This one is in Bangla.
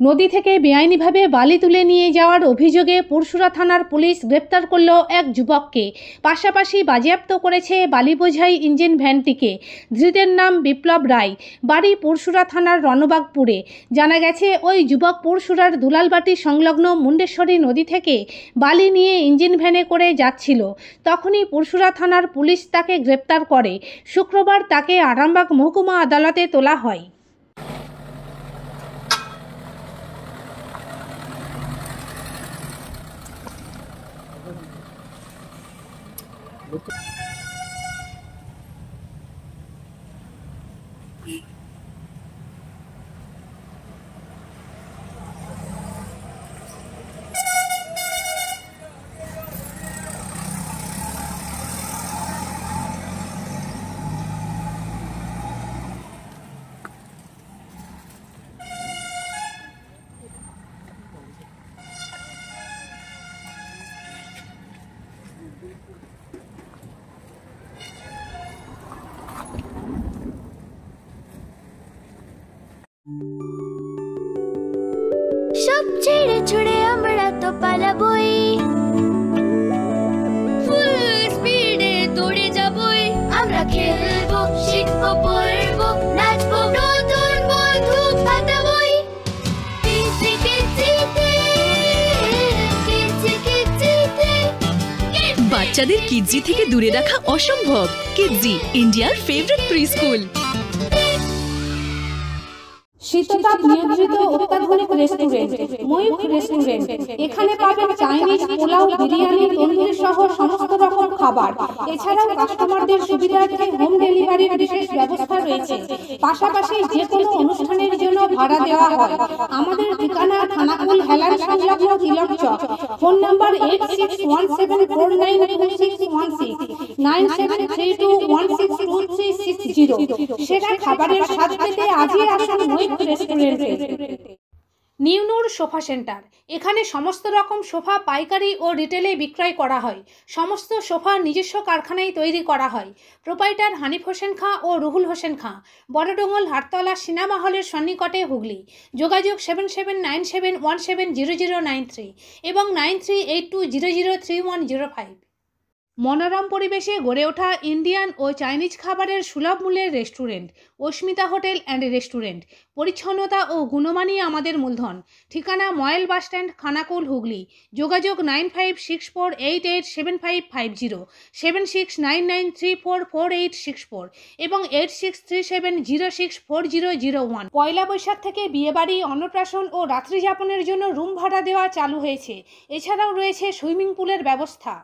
নদী থেকে বেআইনিভাবে বালি তুলে নিয়ে যাওয়ার অভিযোগে পুরসুরা থানার পুলিশ গ্রেপ্তার করল এক যুবককে। পাশাপাশি বাজেয়াপ্ত করেছে বালি বোঝাই ইঞ্জিন ভ্যানটিকে। ধৃতের নাম বিপ্লব রায়, বাড়ি পুরসুরা থানার রণবাগপুরে। জানা গেছে, ওই যুবক পুরসুরার দুলালবাটি সংলগ্ন মুন্ডেশ্বরী নদী থেকে বালি নিয়ে ইঞ্জিন ভ্যানে করে যাচ্ছিল। তখনই পুরসুরা থানার পুলিশ তাকে গ্রেপ্তার করে। শুক্রবার তাকে আরামবাগ মহকুমা আদালতে তোলা হয়। সব ছেড়ে ছুড়ে আমরা তো পালাবই, ফুল স্পিডে দৌড়ে যাবই। আমরা খেলবো, শিখবো, পড়বো, নাচবো, নতুন বন্ধু পাতাবই। কিচি কিচিতে, কিচি কিচিতে। বাচ্চাদের কিডজি থেকে দূরে রাখা অসম্ভব। কিডজি, ইন্ডিয়ার ফেভারিট প্রি স্কুল। শীততাপ নিয়ন্ত্রিত অত্যাধুনিক রেস্টুরেন্ট ময়ূখ রেস্টুরেন্ট। এখানে পাবেন চাইনিজ, পোলাও, বিরিয়ানি, তন্দুরি সহ সমস্ত রকম খাবার। এছাড়াও কাস্টমারদের সুবিধার্থে হোম ডেলিভারির বিশেষ ব্যবস্থা রয়েছে। পাশাপাশি যে কোনো অনুষ্ঠানের জন্য ভাড়া দেওয়া হয়। আমাদের ঠিকানা খানাকুল হেলান সংলগ্ন তিলক চক। Phone number 8617492616 9732162360। সেরা খাবারের স্বাদ পেতে আজই আসুন ময়ূখ রেস্টুরেন্টে। নিউ নূর সোফা সেন্টার। এখানে সমস্ত রকম সোফা পাইকারি ও রিটেলে বিক্রয় করা হয়। সমস্ত সোফা নিজস্ব কারখানায় তৈরি করা হয়। প্রোপাইটার হানিফ হোসেন খাঁ ও রুহুল হোসেন খাঁ, বড়ডোঙ্গল হাটতলা সিনেমা হলের সন্নিকটে, হুগলি। যোগাযোগ 7797170093 এবং 9382003105। মনোরম পরিবেশে গড়ে ওঠা ইন্ডিয়ান ও চাইনিজ খাবারের সুলভ মূল্যের restaurant Asmita hotel and restaurant. পরিচ্ছন্নতা ও গুণমানই আমাদের মূলধন। ঠিকানা ময়েল বাসস্ট্যান্ড, খানাকুল, হুগলি। যোগাযোগ 9564887550, 7699344864 এবং 8637064001। পয়লা বৈশাখ থেকে বিয়েবাড়ি, অন্নপ্রাশন ও রাত্রিযাপনের জন্য রুম ভাড়া দেওয়া চালু হয়েছে। এছাড়াও রয়েছে সুইমিং পুলের ব্যবস্থা।